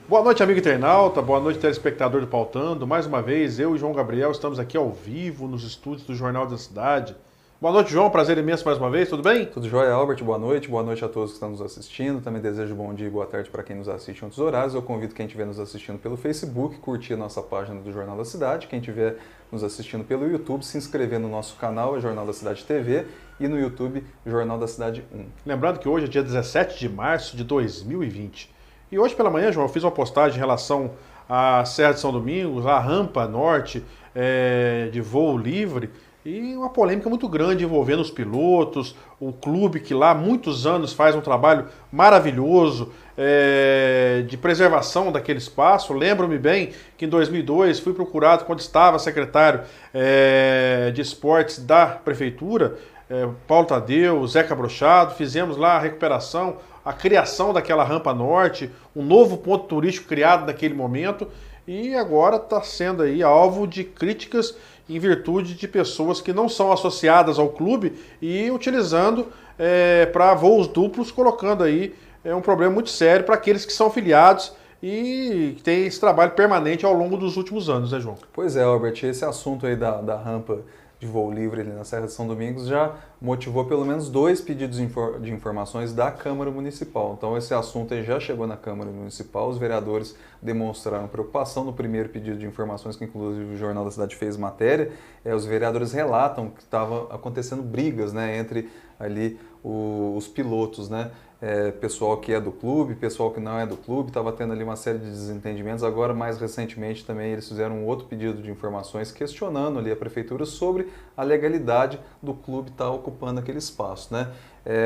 Boa noite, amigo internauta, boa noite, telespectador do Pautando. Mais uma vez, eu e João Gabriel estamos aqui ao vivo nos estúdios do Jornal da Cidade. Boa noite, João, prazer imenso mais uma vez, tudo bem? Tudo jóia, Albert, boa noite a todos que estão nos assistindo. Também desejo bom dia e boa tarde para quem nos assiste em outros horários. Eu convido quem estiver nos assistindo pelo Facebook, curtir a nossa página do Jornal da Cidade. Quem estiver nos assistindo pelo YouTube, se inscrever no nosso canal, é Jornal da Cidade TV, e no YouTube, Jornal da Cidade 1. Lembrando que hoje é dia 17 de março de 2020. E hoje pela manhã, João, eu fiz uma postagem em relação à Serra de São Domingos, à rampa norte de voo livre, e uma polêmica muito grande envolvendo os pilotos, o clube que lá há muitos anos faz um trabalho maravilhoso de preservação daquele espaço. Lembro-me bem que em 2002 fui procurado quando estava secretário de esportes da prefeitura, Paulo Tadeu, Zeca Brochado, fizemos lá a recuperação, a criação daquela rampa norte, um novo ponto turístico criado naquele momento, e agora está sendo aí alvo de críticas em virtude de pessoas que não são associadas ao clube e utilizando para voos duplos, colocando aí um problema muito sério para aqueles que são filiados e que tem esse trabalho permanente ao longo dos últimos anos, né, João? Pois é, Albert, esse assunto aí da rampa de voo livre ali na Serra de São Domingos já motivou pelo menos 2 pedidos de informações da Câmara Municipal. Então esse assunto aí já chegou na Câmara Municipal, os vereadores demonstraram preocupação no primeiro pedido de informações, que inclusive o Jornal da Cidade fez matéria. Os vereadores relatam que estava acontecendo brigas, né, entre ali os pilotos, né? Pessoal que é do clube, pessoal que não é do clube, estava tendo ali uma série de desentendimentos. Agora, mais recentemente, também eles fizeram um outro pedido de informações questionando ali a prefeitura sobre a legalidade do clube estar ocupando aquele espaço, né?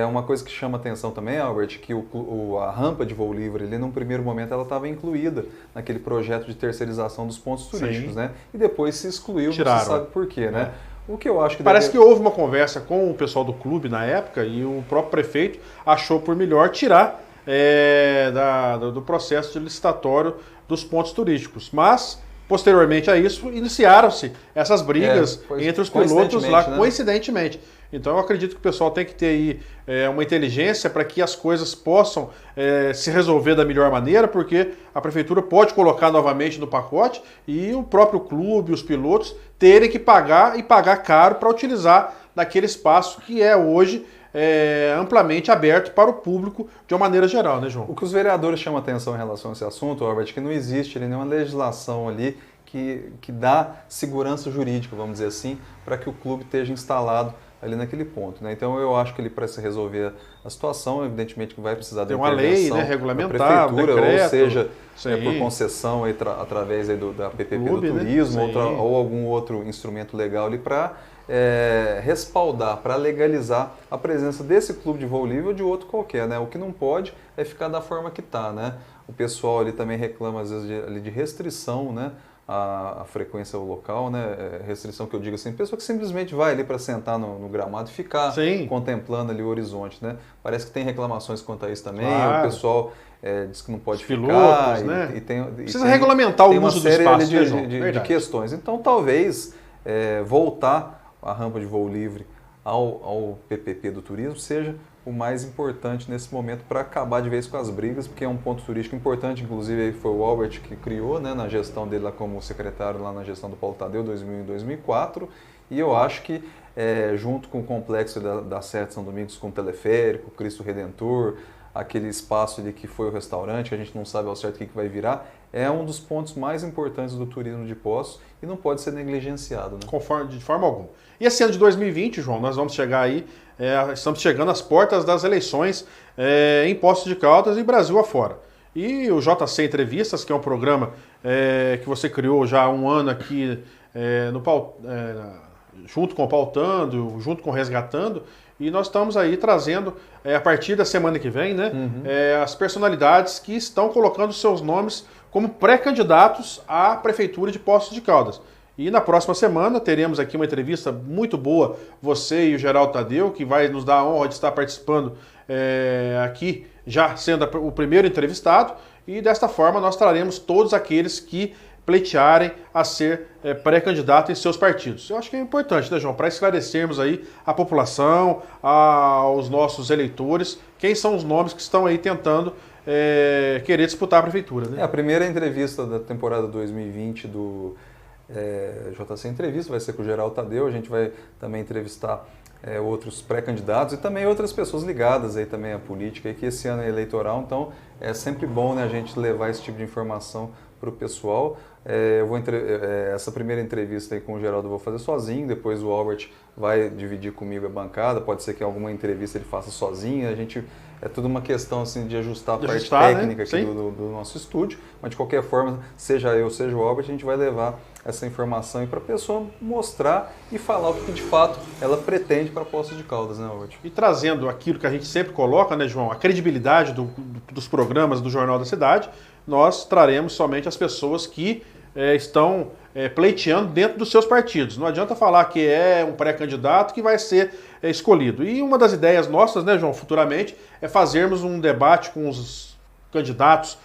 Uma coisa que chama atenção também, Albert, que a rampa de voo livre, ali, num primeiro momento, ela estava incluída naquele projeto de terceirização dos pontos turísticos, Sim. né? E depois se excluiu, Tiraram. você sabe por quê, né? O que eu acho que Parece que houve uma conversa com o pessoal do clube na época e o próprio prefeito achou por melhor tirar do processo de licitatório dos pontos turísticos. Mas, posteriormente a isso, iniciaram-se essas brigas entre os pilotos lá, né? Coincidentemente. Então eu acredito que o pessoal tem que ter aí uma inteligência para que as coisas possam se resolver da melhor maneira, porque a prefeitura pode colocar novamente no pacote e o próprio clube, os pilotos, terem que pagar e pagar caro para utilizar daquele espaço que é hoje amplamente aberto para o público de uma maneira geral, né, João? O que os vereadores chamam atenção em relação a esse assunto, Albert, é que não existe nenhuma legislação ali que dá segurança jurídica, vamos dizer assim, para que o clube esteja instalado ali naquele ponto, né? Então eu acho que ele, para se resolver a situação, evidentemente que vai precisar de uma lei, né, da regulamentar, prefeitura, decreto, ou seja, por sim, concessão aí, através aí da PPP clube, do turismo, né? ou algum outro instrumento legal ali para respaldar, para legalizar a presença desse clube de voo livre ou de outro qualquer, né? O que não pode é ficar da forma que está, né? O pessoal ali também reclama às vezes de restrição, né? A frequência local, né? Restrição que eu digo assim, pessoa que simplesmente vai ali para sentar no gramado e ficar contemplando ali o horizonte, né? Parece que tem reclamações quanto a isso também, claro. O pessoal diz que não pode ficar, pilotos, né? Precisa regulamentar o uso do espaço, de questões. Então talvez voltar a rampa de voo livre ao PPP do turismo seja o mais importante nesse momento para acabar de vez com as brigas, porque é um ponto turístico importante, inclusive foi o Albert que criou, né, na gestão dele lá como secretário, lá na gestão do Paulo Tadeu, 2000 e 2004, e eu acho que junto com o complexo da Serra de São Domingos, com o teleférico, Cristo Redentor, aquele espaço ali que foi o restaurante, que a gente não sabe ao certo o que vai virar, é um dos pontos mais importantes do turismo de Poços e não pode ser negligenciado, né? De forma alguma. E esse ano de 2020, João, nós vamos chegar aí, estamos chegando às portas das eleições em Poços de Caldas e Brasil afora. E o JC Entrevistas, que é um programa que você criou já há um ano aqui junto com o Pautando, junto com o Resgatando, e nós estamos aí trazendo, a partir da semana que vem, né, as personalidades que estão colocando seus nomes como pré-candidatos à Prefeitura de Poços de Caldas. E na próxima semana teremos aqui uma entrevista muito boa, você e o Geraldo Tadeu, que vai nos dar a honra de estar participando aqui, já sendo o primeiro entrevistado, e desta forma nós traremos todos aqueles que pleitearem a ser pré-candidato em seus partidos. Eu acho que é importante, né, João, para esclarecermos aí a população, aos nossos eleitores, quem são os nomes que estão aí tentando querer disputar a prefeitura. Né? A primeira entrevista da temporada 2020 do JC Entrevista vai ser com o Geraldo Tadeu. A gente vai também entrevistar outros pré-candidatos e também outras pessoas ligadas aí também à política, aí, que esse ano é eleitoral, então é sempre bom, né, a gente levar esse tipo de informação para o pessoal. Essa primeira entrevista aí com o Geraldo eu vou fazer sozinho, depois o Albert vai dividir comigo a bancada, pode ser que alguma entrevista ele faça sozinho, é tudo uma questão assim, de ajustar a parte técnica, né, aqui do nosso estúdio, mas de qualquer forma, seja eu, seja o Albert, a gente vai levar essa informação para a pessoa mostrar e falar o que de fato ela pretende para Poços de Caldas, né, Albert? E trazendo aquilo que a gente sempre coloca, né, João, a credibilidade dos programas do Jornal da Cidade, nós traremos somente as pessoas que estão pleiteando dentro dos seus partidos. Não adianta falar que é um pré-candidato que vai ser escolhido. E uma das ideias nossas, né, João, futuramente, é fazermos um debate com os candidatos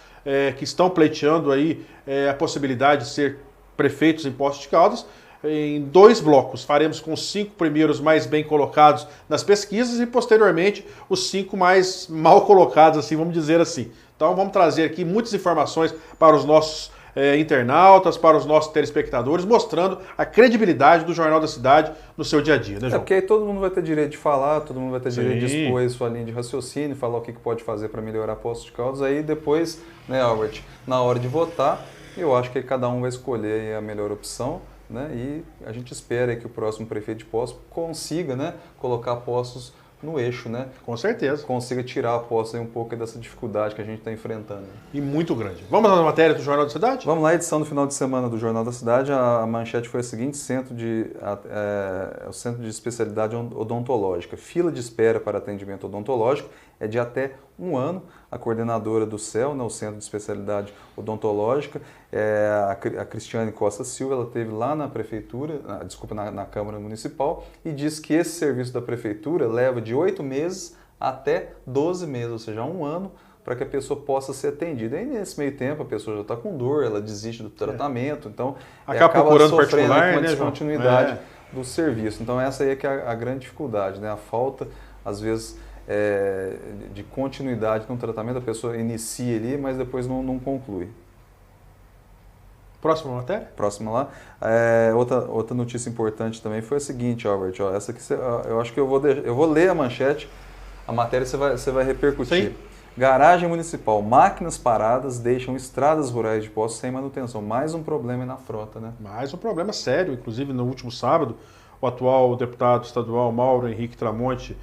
que estão pleiteando aí a possibilidade de ser prefeitos em Poços de Caldas, em 2 blocos. Faremos com os 5 primeiros mais bem colocados nas pesquisas e, posteriormente, os 5 mais mal colocados, assim, vamos dizer assim. Então, vamos trazer aqui muitas informações para os nossos internautas, para os nossos telespectadores, mostrando a credibilidade do Jornal da Cidade no seu dia a dia, né, João? Porque aí todo mundo vai ter direito de falar, todo mundo vai ter direito de expor a sua linha de raciocínio, falar o que pode fazer para melhorar Poços de Caldas. Aí depois, né, Albert, na hora de votar, eu acho que cada um vai escolher a melhor opção, né, e a gente espera que o próximo prefeito de Poços consiga, né, colocar Poços no eixo, né? Com certeza. Consiga tirar a Poços um pouco dessa dificuldade que a gente está enfrentando. E muito grande. Vamos à matéria do Jornal da Cidade? Vamos lá, edição do final de semana do Jornal da Cidade. A manchete foi a seguinte: o Centro de Especialidade Odontológica. Fila de espera para atendimento odontológico é de até 1 ano. A coordenadora do CEL, né, o Centro de Especialidade Odontológica, a Cristiane Costa Silva, ela esteve lá na prefeitura, na Câmara Municipal, e disse que esse serviço da prefeitura leva de 8 meses até 12 meses, ou seja, 1 ano, para que a pessoa possa ser atendida. E nesse meio tempo a pessoa já está com dor, ela desiste do tratamento, então acaba procurando sofrendo particular, com a né, descontinuidade do serviço. Então essa aí é que é a grande dificuldade, né? A falta, às vezes, de continuidade no tratamento, a pessoa inicia ali, mas depois não conclui. Próxima matéria? Próxima lá. Outra notícia importante também foi a seguinte, Albert, essa aqui eu acho que eu vou ler a manchete, a matéria você vai repercutir. Sim. Garagem municipal, máquinas paradas deixam estradas rurais de Poços sem manutenção. Mais um problema na frota, né? Mais um problema sério, inclusive no último sábado, o atual deputado estadual Mauro Henrique Tramonte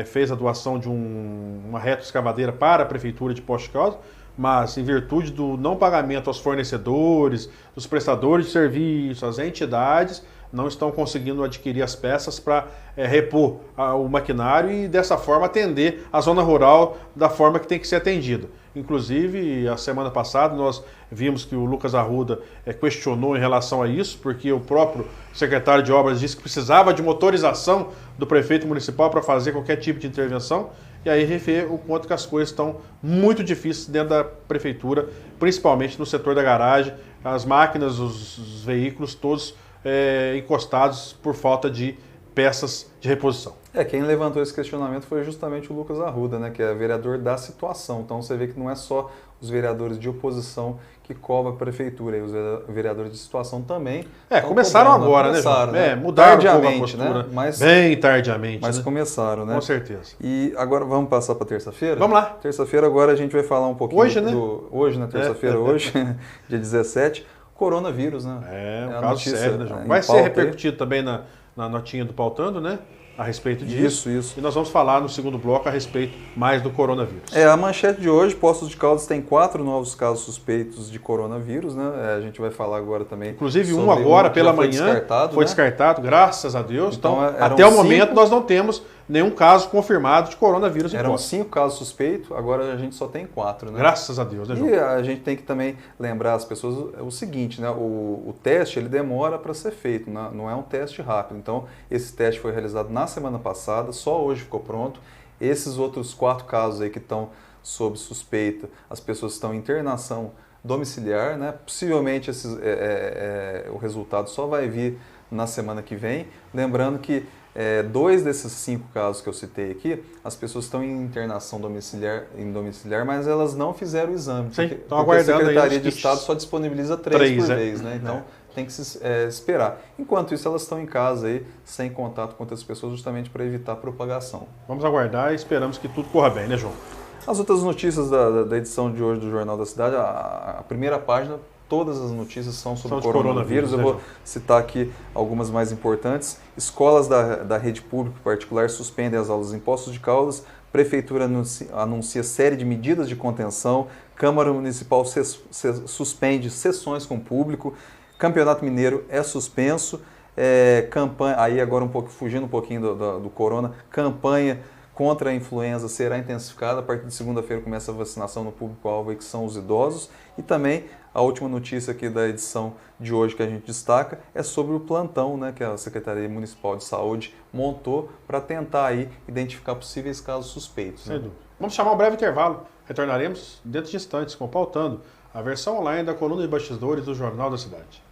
fez a doação de uma retroescavadeira para a Prefeitura de Poços de Caldas, mas em virtude do não pagamento aos fornecedores, dos prestadores de serviço, as entidades não estão conseguindo adquirir as peças para repor o maquinário e dessa forma atender a zona rural da forma que tem que ser atendida. Inclusive, a semana passada nós vimos que o Lucas Arruda questionou em relação a isso, porque o próprio secretário de obras disse que precisava de motorização do prefeito municipal para fazer qualquer tipo de intervenção. E aí refer o quanto que as coisas estão muito difíceis dentro da prefeitura, principalmente no setor da garagem, as máquinas, os veículos todos encostados por falta de peças de reposição. Quem levantou esse questionamento foi justamente o Lucas Arruda, né, que é vereador da situação. Então você vê que não é só os vereadores de oposição que cobram a prefeitura, e os vereadores de situação também. Começaram agora, né? Mudaram tardiamente, a postura, né? Bem tardiamente. Mas né? começaram, né? Com certeza. E agora vamos passar para terça-feira? Vamos lá. Terça-feira agora a gente vai falar um pouquinho hoje, né? Hoje, na terça-feira, hoje, dia 17, coronavírus, né? Um caso sério, né, João? Vai ser repercutido também na notinha do Pautando, né? A respeito disso. Isso. E nós vamos falar no segundo bloco a respeito mais do coronavírus. A manchete de hoje, Poços de Caldas tem 4 novos casos suspeitos de coronavírus, né? A gente vai falar agora também. Inclusive um agora pela manhã foi descartado, graças a Deus. Então até o momento nós não temos nenhum caso confirmado de coronavírus em Poços. Eram 5 casos suspeitos, agora a gente só tem 4, né? Graças a Deus, né, João? E a gente tem que também lembrar as pessoas o seguinte, né? O teste ele demora para ser feito, não é um teste rápido. Então esse teste foi realizado na semana passada, só hoje ficou pronto. Esses outros 4 casos aí que estão sob suspeita, as pessoas estão em internação domiciliar, né? Possivelmente o resultado só vai vir na semana que vem. Lembrando que 2 desses 5 casos que eu citei aqui, as pessoas estão em internação domiciliar, mas elas não fizeram o exame. Sim, porque aguardando a Secretaria aí de Estado só disponibiliza 3 por vez, né? Então tem que se esperar. Enquanto isso, elas estão em casa aí, sem contato com outras pessoas, justamente para evitar a propagação. Vamos aguardar e esperamos que tudo corra bem, né, João? As outras notícias da edição de hoje do Jornal da Cidade, a primeira página, todas as notícias são sobre o coronavírus. Eu vou citar aqui algumas mais importantes. Escolas da rede pública e particular suspendem as aulas em Poços de Caldas. Prefeitura anuncia série de medidas de contenção. Câmara Municipal suspende sessões com público. Campeonato Mineiro é suspenso. Campanha, aí agora fugindo um pouquinho do corona, campanha contra a influenza será intensificada. A partir de segunda-feira começa a vacinação no público-alvo, que são os idosos. E também a última notícia aqui da edição de hoje que a gente destaca é sobre o plantão, né, que a Secretaria Municipal de Saúde montou para tentar aí identificar possíveis casos suspeitos. Sem dúvida. Vamos chamar um breve intervalo. Retornaremos dentro de instantes com Pautando, a versão online da coluna de bastidores do Jornal da Cidade.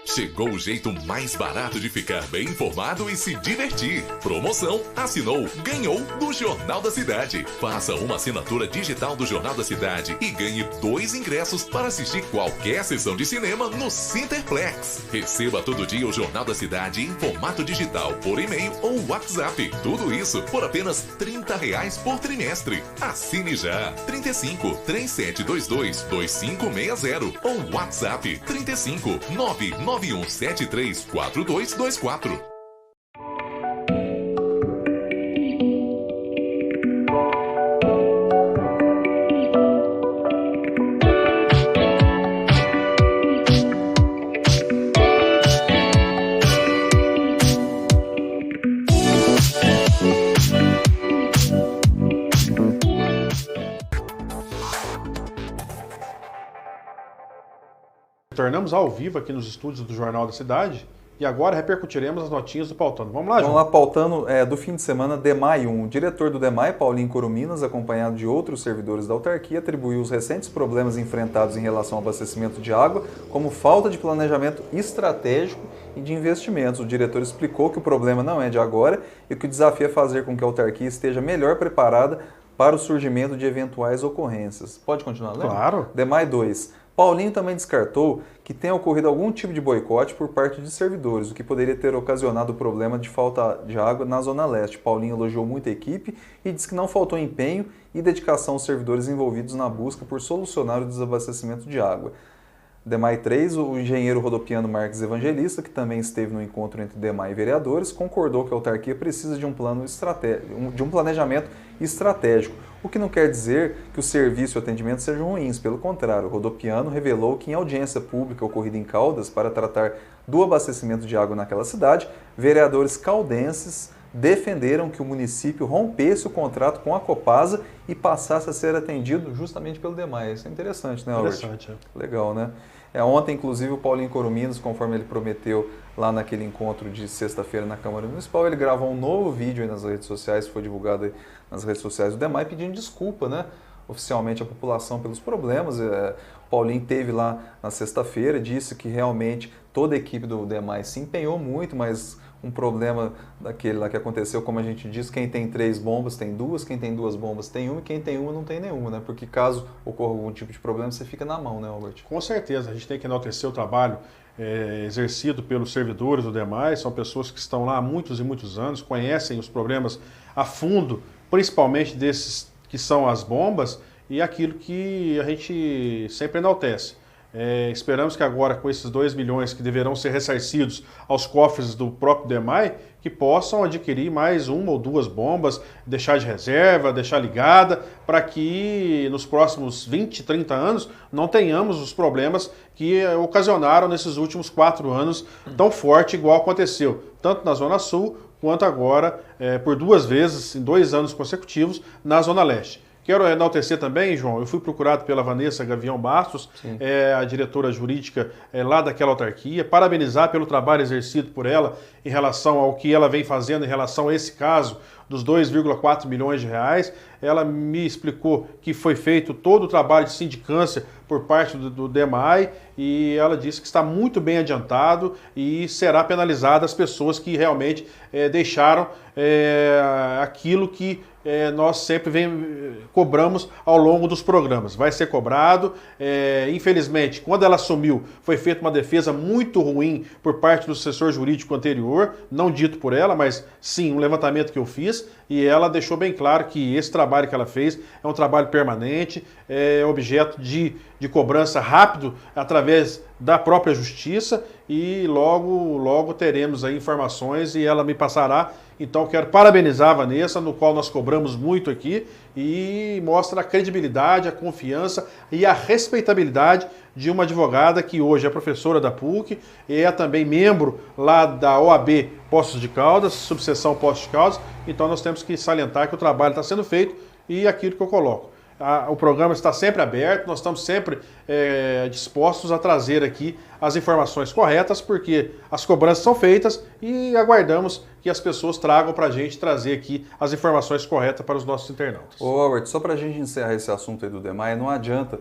Chegou o jeito mais barato de ficar bem informado e se divertir. Promoção, assinou, ganhou do Jornal da Cidade. Faça uma assinatura digital do Jornal da Cidade e ganhe 2 ingressos para assistir qualquer sessão de cinema no Cinterplex. Receba todo dia o Jornal da Cidade em formato digital, por e-mail ou WhatsApp. Tudo isso por apenas R$30 por trimestre. Assine já. 35 3722 2560 ou WhatsApp 35 99173 4224. Retornamos ao vivo aqui nos estúdios do Jornal da Cidade e agora repercutiremos as notinhas do Pautando. Vamos lá, João? Vamos lá, Pautando do fim de semana, DEMAI 1. O diretor do DEMAI, Paulinho Corominas, acompanhado de outros servidores da autarquia, atribuiu os recentes problemas enfrentados em relação ao abastecimento de água como falta de planejamento estratégico e de investimentos. O diretor explicou que o problema não é de agora e que o desafio é fazer com que a autarquia esteja melhor preparada para o surgimento de eventuais ocorrências. Pode continuar, Léo? Claro. DEMAI 2. Paulinho também descartou que tenha ocorrido algum tipo de boicote por parte de servidores, o que poderia ter ocasionado o problema de falta de água na Zona Leste. Paulinho elogiou muito a equipe e disse que não faltou empenho e dedicação aos servidores envolvidos na busca por solucionar o desabastecimento de água. DEMAI 3, o engenheiro rodopiano Marques Evangelista, que também esteve no encontro entre DEMAI e vereadores, concordou que a autarquia precisa de um planejamento estratégico, o que não quer dizer que o serviço e o atendimento sejam ruins, pelo contrário. O rodopiano revelou que em audiência pública ocorrida em Caldas para tratar do abastecimento de água naquela cidade, vereadores caldenses defenderam que o município rompesse o contrato com a Copasa e passasse a ser atendido justamente pelo DEMAI. Isso é interessante, né, Albert? Interessante, é. Legal, né? Ontem, inclusive, o Paulinho Corominas, conforme ele prometeu lá naquele encontro de sexta-feira na Câmara Municipal, ele gravou um novo vídeo aí nas redes sociais, foi divulgado aí nas redes sociais do DEMAI, pedindo desculpa, né, oficialmente à população pelos problemas. O Paulinho esteve lá na sexta-feira, disse que realmente toda a equipe do DEMAI se empenhou muito, mas um problema daquele lá que aconteceu, como a gente diz, quem tem 3 bombas tem 2, quem tem 2 bombas tem 1 e quem tem 1 não tem nenhuma, né? Porque caso ocorra algum tipo de problema, você fica na mão, né, Albert? Com certeza, a gente tem que enaltecer o trabalho exercido pelos servidores do DEMAI, são pessoas que estão lá há muitos e muitos anos, conhecem os problemas a fundo, principalmente desses que são as bombas e aquilo que a gente sempre enaltece. Esperamos que agora, com esses 2 milhões que deverão ser ressarcidos aos cofres do próprio DEMAI, que possam adquirir mais 1 ou 2 bombas, deixar de reserva, deixar ligada, para que nos próximos 20, 30 anos não tenhamos os problemas que ocasionaram nesses últimos 4 anos tão forte igual aconteceu, tanto na Zona Sul, quanto agora, por 2 vezes, em 2 anos consecutivos, na Zona Leste. Quero enaltecer também, João, eu fui procurado pela Vanessa Gavião Bastos, a diretora jurídica lá daquela autarquia, parabenizar pelo trabalho exercido por ela em relação ao que ela vem fazendo em relação a esse caso dos 2,4 milhões de reais. Ela me explicou que foi feito todo o trabalho de sindicância por parte do DEMAI e ela disse que está muito bem adiantado e será penalizada as pessoas que realmente deixaram aquilo que nós sempre cobramos ao longo dos programas. Vai ser cobrado. Infelizmente, quando ela assumiu, foi feita uma defesa muito ruim por parte do assessor jurídico anterior, não dito por ela, mas sim um levantamento que eu fiz, e ela deixou bem claro que esse trabalho que ela fez é um trabalho permanente, é objeto de cobrança rápido através da própria justiça, e logo teremos aí informações e ela me passará. Então quero parabenizar a Vanessa, no qual nós cobramos muito aqui, e mostra a credibilidade, a confiança e a respeitabilidade de uma advogada que hoje é professora da PUC e é também membro lá da OAB Poços de Caldas, subseção Poços de Caldas. Então nós temos que salientar que o trabalho está sendo feito e aquilo que eu coloco. O programa está sempre aberto, nós estamos sempre dispostos a trazer aqui as informações corretas, porque as cobranças são feitas e aguardamos que as pessoas tragam para a gente trazer aqui as informações corretas para os nossos internautas. Ô Albert, só para a gente encerrar esse assunto aí do DEMAI, não adianta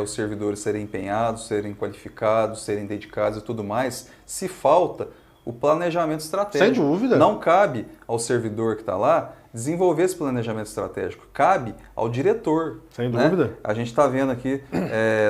os servidores serem empenhados, serem qualificados, serem dedicados e tudo mais, se falta o planejamento estratégico. Sem dúvida. Não cabe ao servidor que está lá desenvolver esse planejamento estratégico. Cabe ao diretor. Sem dúvida. Né? A gente está vendo aqui...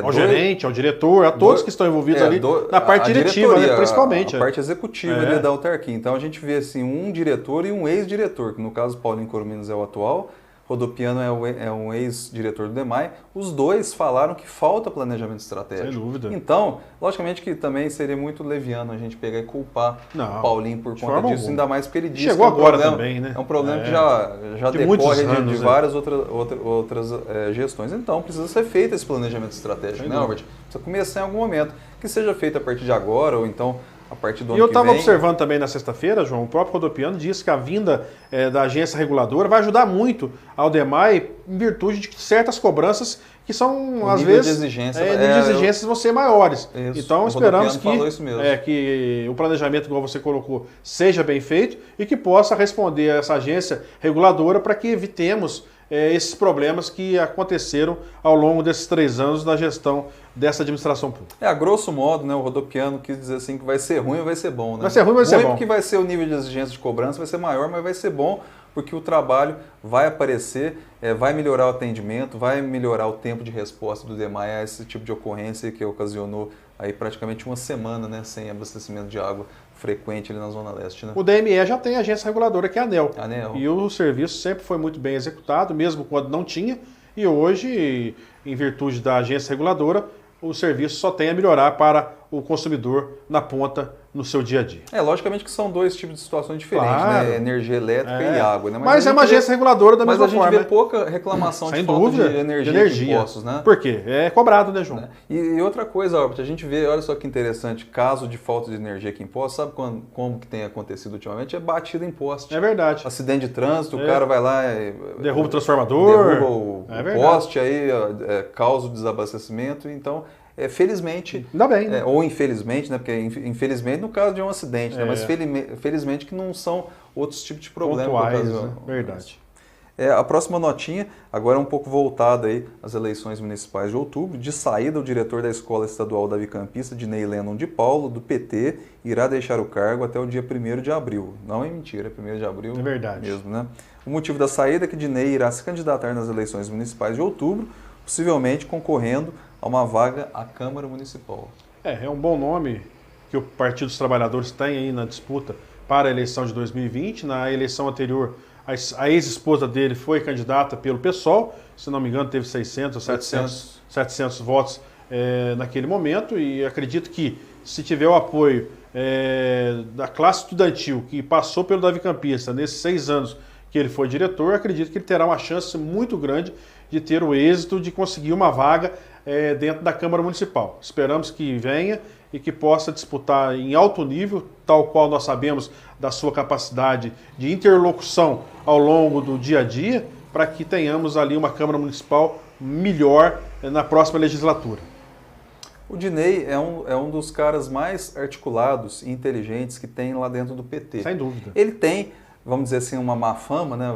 ao gerente, ao diretor, a todos que estão envolvidos ali na parte diretiva, né, principalmente. A parte executiva ali da autarquia. Então a gente vê assim, um diretor e um ex-diretor, que no caso Paulinho Corominas é o atual, Rodopiano é um ex-diretor do DEMAI. Os dois falaram que falta planejamento estratégico. Sem dúvida. Então, logicamente que também seria muito leviano a gente pegar e culpar o Paulinho por conta disso, ainda mais porque ele disse chegou que agora também, né? É um problema que já decorre de várias outras gestões. Então, precisa ser feito esse planejamento estratégico, né, Albert? Precisa começar em algum momento. Que seja feito a partir de agora ou então a partir do ano que vem. E eu estava observando também na sexta-feira, João, o próprio Rodopiano disse que a vinda da agência reguladora vai ajudar muito ao DEMAI em virtude de certas cobranças que são, às vezes, de exigências vão ser maiores. Isso, então esperamos que o planejamento, igual você colocou, seja bem feito e que possa responder a essa agência reguladora para que evitemos esses problemas que aconteceram ao longo desses 3 anos na gestão dessa administração pública. A grosso modo, né, o Rodopiano quis dizer assim que vai ser ruim ou vai ser bom. Né? Vai ser ruim ou vai ser bom. Porque vai ser o nível de exigência de cobrança, vai ser maior, mas vai ser bom porque o trabalho vai aparecer, vai melhorar o atendimento, vai melhorar o tempo de resposta do DEMAI a esse tipo de ocorrência que ocasionou aí praticamente uma semana, né, sem abastecimento de água frequente ali na Zona Leste. Né? O DME já tem a agência reguladora, que é a ANEEL. E o serviço sempre foi muito bem executado, mesmo quando não tinha. E hoje, em virtude da agência reguladora, o serviço só tem a melhorar para o consumidor na ponta, no seu dia a dia. Logicamente que são dois tipos de situações diferentes, claro. né? Energia elétrica e água. Né? Mas é uma agência reguladora da mesma forma. Mas a gente vê pouca reclamação de falta de energia de impostos, né? Por quê? É cobrado, né, João? E outra coisa, Albert, a gente vê, olha só que interessante, caso de falta de energia aqui em impostos, sabe como que tem acontecido ultimamente? É batida em poste. É verdade. Acidente de trânsito, o cara vai lá... derruba o transformador. Derruba o poste, aí causa o desabastecimento, então... felizmente, ainda bem, né? Ou infelizmente, né? Porque infelizmente no caso de um acidente, né? Mas felizmente que não são outros tipos de problemas. Pontuais, né? Verdade. A próxima notinha, agora é um pouco voltada aí às eleições municipais de outubro. De saída, o diretor da Escola Estadual Davi Campista, Dinei Lennon de Paulo, do PT, irá deixar o cargo até o dia 1º de abril. Não é mentira, é 1º de abril é verdade. Mesmo, né? O motivo da saída é que Dinei irá se candidatar nas eleições municipais de outubro, possivelmente concorrendo a uma vaga à Câmara Municipal. É um bom nome que o Partido dos Trabalhadores tem aí na disputa para a eleição de 2020. Na eleição anterior, a ex-esposa dele foi candidata pelo PSOL, se não me engano teve 600 ou 700 votos naquele momento, e acredito que se tiver o apoio da classe estudantil que passou pelo Davi Campista nesses 6 anos que ele foi diretor, acredito que ele terá uma chance muito grande de ter o êxito de conseguir uma vaga dentro da Câmara Municipal. Esperamos que venha e que possa disputar em alto nível, tal qual nós sabemos da sua capacidade de interlocução ao longo do dia a dia, para que tenhamos ali uma Câmara Municipal melhor na próxima legislatura. O Dinei é um dos caras mais articulados e inteligentes que tem lá dentro do PT. Sem dúvida. Ele tem vamos dizer assim, uma má fama, né?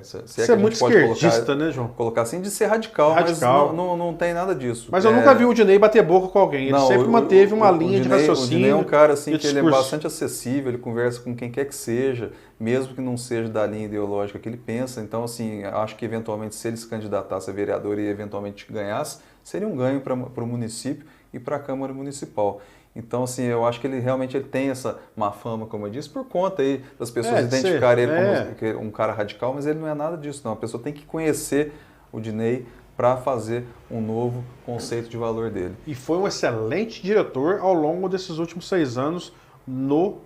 Se Você é muito esquerdista, né, João? Colocar assim, de ser radical, mas não tem nada disso. Mas eu nunca vi o Dinei bater boca com alguém. Ele sempre manteve uma linha de raciocínio. O Dinei é um cara assim, que ele é bastante acessível, ele conversa com quem quer que seja, mesmo que não seja da linha ideológica que ele pensa. Então, assim, acho que eventualmente, se ele se candidatasse a vereador e eventualmente ganhasse, seria um ganho para o município e para a Câmara Municipal. Então, assim, eu acho que ele realmente tem essa má fama, como eu disse, por conta aí das pessoas identificarem ele como um cara radical, mas ele não é nada disso, não. A pessoa tem que conhecer o Dinei para fazer um novo conceito de valor dele. E foi um excelente diretor ao longo desses últimos 6 anos no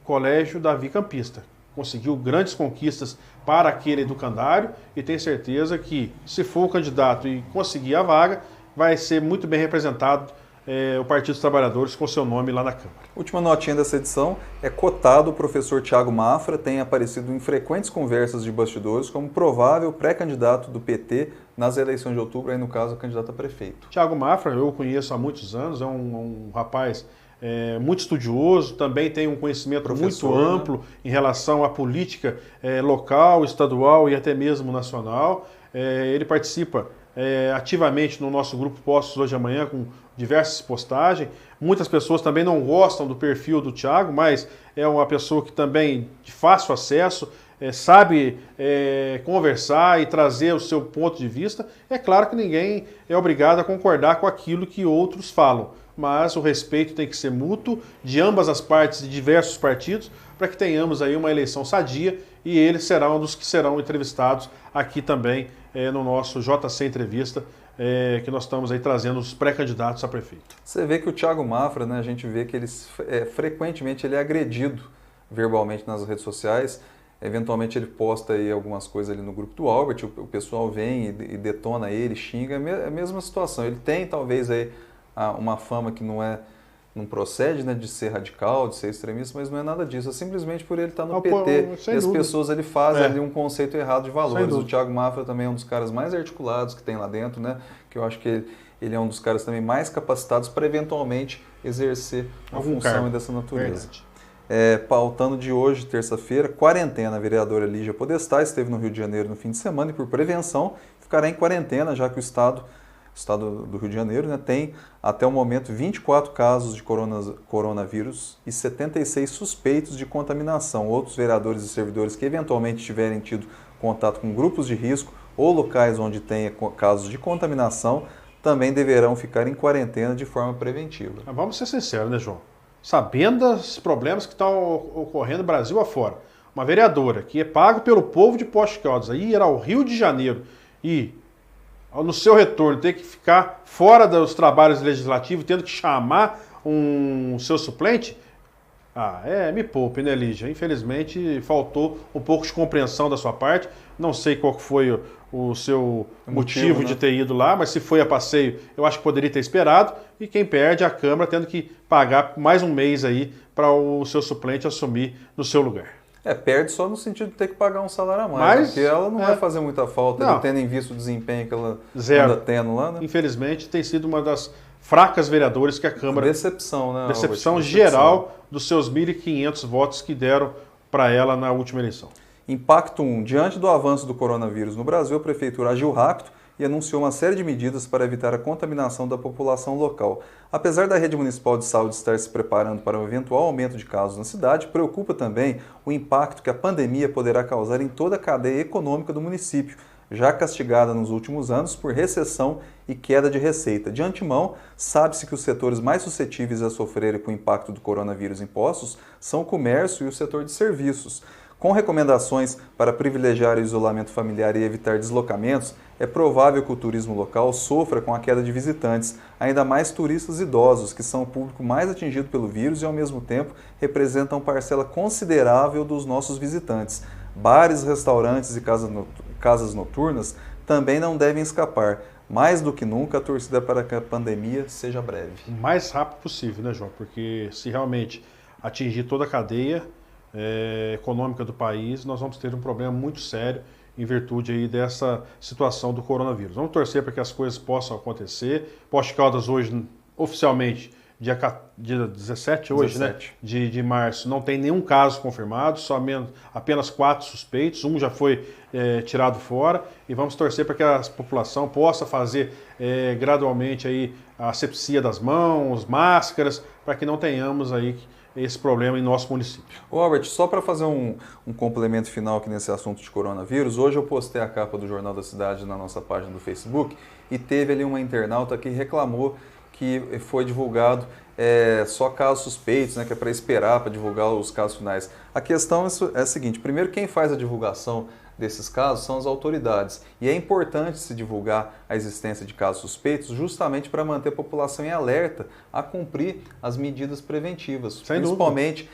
Colégio Davi Campista. Conseguiu grandes conquistas para aquele educandário e tenho certeza que, se for o candidato e conseguir a vaga, vai ser muito bem representado o Partido dos Trabalhadores com seu nome lá na Câmara. Última notinha dessa edição, é cotado o professor Thiago Mafra, tem aparecido em frequentes conversas de bastidores como provável pré-candidato do PT nas eleições de outubro, aí no caso, candidato a prefeito. Thiago Mafra, eu o conheço há muitos anos, é um rapaz muito estudioso, também tem um conhecimento muito amplo, né, em relação à política local, estadual e até mesmo nacional. Ele participa ativamente no nosso grupo Postos Hoje e Amanhã com diversas postagens. Muitas pessoas também não gostam do perfil do Thiago, mas é uma pessoa que também de fácil acesso, sabe conversar e trazer o seu ponto de vista. É claro que ninguém é obrigado a concordar com aquilo que outros falam, mas o respeito tem que ser mútuo de ambas as partes de diversos partidos para que tenhamos aí uma eleição sadia e ele será um dos que serão entrevistados aqui também no nosso JC Entrevista, que nós estamos aí trazendo os pré-candidatos a prefeito. Você vê que o Thiago Mafra, né, a gente vê que ele frequentemente ele é agredido verbalmente nas redes sociais. Eventualmente ele posta aí algumas coisas ali no grupo do Albert, o pessoal vem e detona ele, xinga, é a mesma situação. Ele tem talvez aí uma fama que não procede, né, de ser radical, de ser extremista, mas não é nada disso. É simplesmente por ele estar no PT. E as pessoas ali fazem ali um conceito errado de valores. O Thiago Mafra também é um dos caras mais articulados que tem lá dentro, né? Que eu acho que ele é um dos caras também mais capacitados para eventualmente exercer uma função dessa natureza. Pautando de hoje, terça-feira, quarentena. A vereadora Lígia Podestá esteve no Rio de Janeiro no fim de semana e, por prevenção, ficará em quarentena, já que o Estado do Rio de Janeiro, né, tem até o momento 24 casos de coronavírus e 76 suspeitos de contaminação. Outros vereadores e servidores que eventualmente tiverem tido contato com grupos de risco ou locais onde tenha casos de contaminação também deverão ficar em quarentena de forma preventiva. Vamos ser sinceros, né, João? Sabendo dos problemas que estão ocorrendo no Brasil afora, uma vereadora que é pago pelo povo de Poços de Caldas a ir ao Rio de Janeiro e no seu retorno, ter que ficar fora dos trabalhos legislativos, tendo que chamar um seu suplente, me poupe, né, Lígia? Infelizmente, faltou um pouco de compreensão da sua parte. Não sei qual foi o seu motivo, né, de ter ido lá, mas se foi a passeio, eu acho que poderia ter esperado. E quem perde, a Câmara tendo que pagar mais um mês aí para o seu suplente assumir no seu lugar. Perde só no sentido de ter que pagar um salário a mais, porque ela não vai fazer muita falta, tendo em vista o desempenho que ela anda tendo lá, né? Infelizmente, tem sido uma das fracas vereadoras que a Câmara... Decepção, né? Decepção geral dos seus 1.500 votos que deram para ela na última eleição. Impacto 1. Diante do avanço do coronavírus no Brasil, a Prefeitura agiu rápido e anunciou uma série de medidas para evitar a contaminação da população local. Apesar da rede municipal de saúde estar se preparando para um eventual aumento de casos na cidade, preocupa também o impacto que a pandemia poderá causar em toda a cadeia econômica do município, já castigada nos últimos anos por recessão e queda de receita. De antemão, sabe-se que os setores mais suscetíveis a sofrerem com o impacto do coronavírus em Poços são o comércio e o setor de serviços. Com recomendações para privilegiar o isolamento familiar e evitar deslocamentos, é provável que o turismo local sofra com a queda de visitantes, ainda mais turistas idosos, que são o público mais atingido pelo vírus e, ao mesmo tempo, representam parcela considerável dos nossos visitantes. Bares, restaurantes e casas noturnas também não devem escapar. Mais do que nunca, a torcida para que a pandemia seja breve. O mais rápido possível, né, João? Porque se realmente atingir toda a cadeia econômica do país, nós vamos ter um problema muito sério em virtude aí dessa situação do coronavírus. Vamos torcer para que as coisas possam acontecer. Poços de Caldas hoje, oficialmente, dia 17 hoje, 17. né? De março, não tem nenhum caso confirmado, apenas 4 suspeitos, um já foi tirado fora, e vamos torcer para que a população possa fazer gradualmente aí a asepsia das mãos, máscaras, para que não tenhamos aí esse problema em nosso município. Robert, só para fazer um complemento final aqui nesse assunto de coronavírus, hoje eu postei a capa do Jornal da Cidade na nossa página do Facebook e teve ali uma internauta que reclamou que foi divulgado só casos suspeitos, né, que é para esperar para divulgar os casos finais. A questão é a seguinte: primeiro, quem faz a divulgação desses casos são as autoridades. E é importante se divulgar a existência de casos suspeitos justamente para manter a população em alerta a cumprir as medidas preventivas. Sem principalmente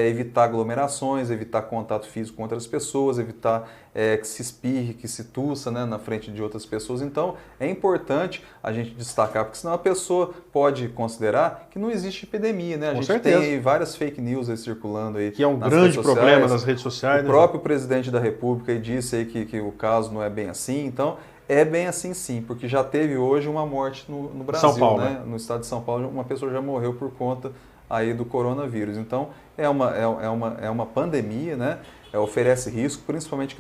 evitar aglomerações, evitar contato físico com outras pessoas, evitar que se espirre, que se tussa, né, na frente de outras pessoas. Então é importante a gente destacar, porque senão a pessoa pode considerar que não existe epidemia, né? A gente certeza. tem aí várias fake news aí circulando aí. Que é um grande problema nas redes sociais. O próprio presidente da República aí disse aí que o caso não é bem assim. Então é bem assim sim, porque já teve hoje uma morte no Brasil, São Paulo, né? No estado de São Paulo, uma pessoa já morreu por conta aí do coronavírus. Então é uma pandemia, né? Oferece risco, principalmente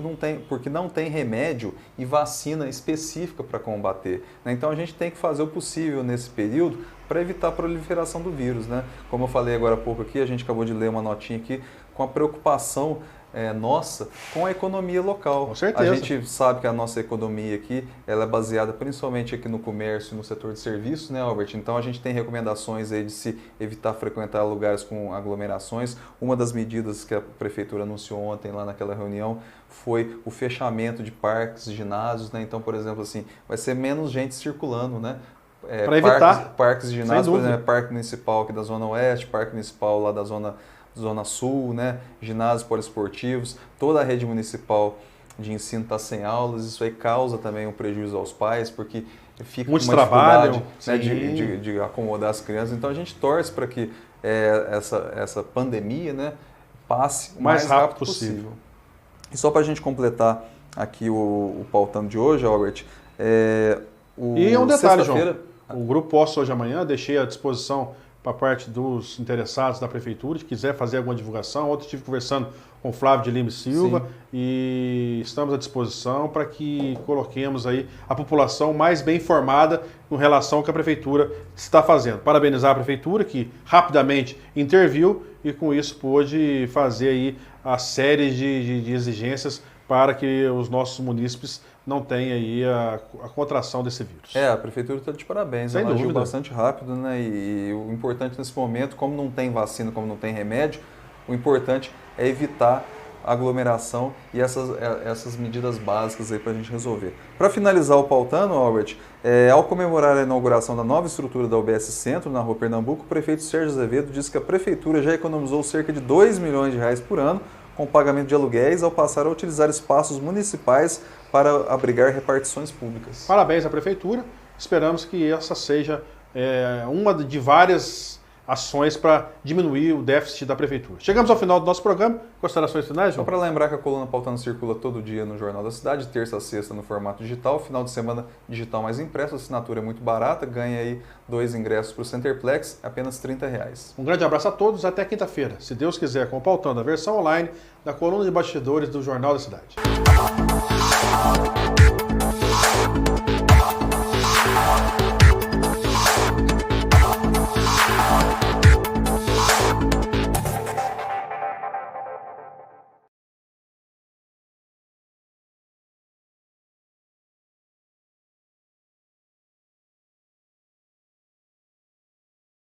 porque não tem remédio e vacina específica para combater, né? Então a gente tem que fazer o possível nesse período para evitar a proliferação do vírus, né? Como eu falei agora há pouco aqui, a gente acabou de ler uma notinha aqui com a preocupação nossa com a economia local. Com certeza. A gente sabe que a nossa economia aqui ela é baseada principalmente aqui no comércio e no setor de serviços, né, Albert? Então a gente tem recomendações aí de se evitar frequentar lugares com aglomerações. Uma das medidas que a prefeitura anunciou ontem lá naquela reunião foi o fechamento de parques, ginásios, né? Então, por exemplo, assim, vai ser menos gente circulando, né? Para evitar. Parques de ginásios, por exemplo, Parque Municipal aqui da Zona Oeste, Parque Municipal lá da Zona Sul, né? Ginásios poliesportivos, toda a rede municipal de ensino está sem aulas. Isso aí causa também um prejuízo aos pais, porque fica muitos uma trabalham, dificuldade, né, de acomodar as crianças. Então a gente torce para que essa pandemia, né, passe o mais rápido possível. E só para a gente completar aqui o pautando de hoje, Albert, e um detalhe, João, o grupo posta hoje amanhã, deixei à disposição para parte dos interessados da prefeitura, se quiser fazer alguma divulgação. Ontem estive conversando com o Flávio de Lima e Silva. Sim. E estamos à disposição para que coloquemos aí a população mais bem informada com relação ao que a prefeitura está fazendo. Parabenizar a prefeitura que rapidamente interviu e com isso pôde fazer aí a série de exigências para que os nossos munícipes não tenham aí a contração desse vírus. A prefeitura está de parabéns, ela agiu bastante rápido, né? E o importante nesse momento, como não tem vacina, como não tem remédio, o importante é evitar a aglomeração e essas medidas básicas aí para a gente resolver. Para finalizar o pautando, Albert, ao comemorar a inauguração da nova estrutura da UBS Centro, na Rua Pernambuco, o prefeito Sérgio Azevedo disse que a prefeitura já economizou cerca de R$2 milhões por ano com o pagamento de aluguéis ao passar a utilizar espaços municipais para abrigar repartições públicas. Parabéns à prefeitura, esperamos que essa seja uma de várias ações para diminuir o déficit da prefeitura. Chegamos ao final do nosso programa. Considerações finais, João? Só para lembrar que a coluna Pautando circula todo dia no Jornal da Cidade, terça a sexta no formato digital, final de semana digital mais impresso, a assinatura é muito barata, ganha aí 2 ingressos para o Centerplex, apenas R$30. Um grande abraço a todos, até quinta-feira, se Deus quiser, com o Pautando, a versão online da coluna de bastidores do Jornal da Cidade.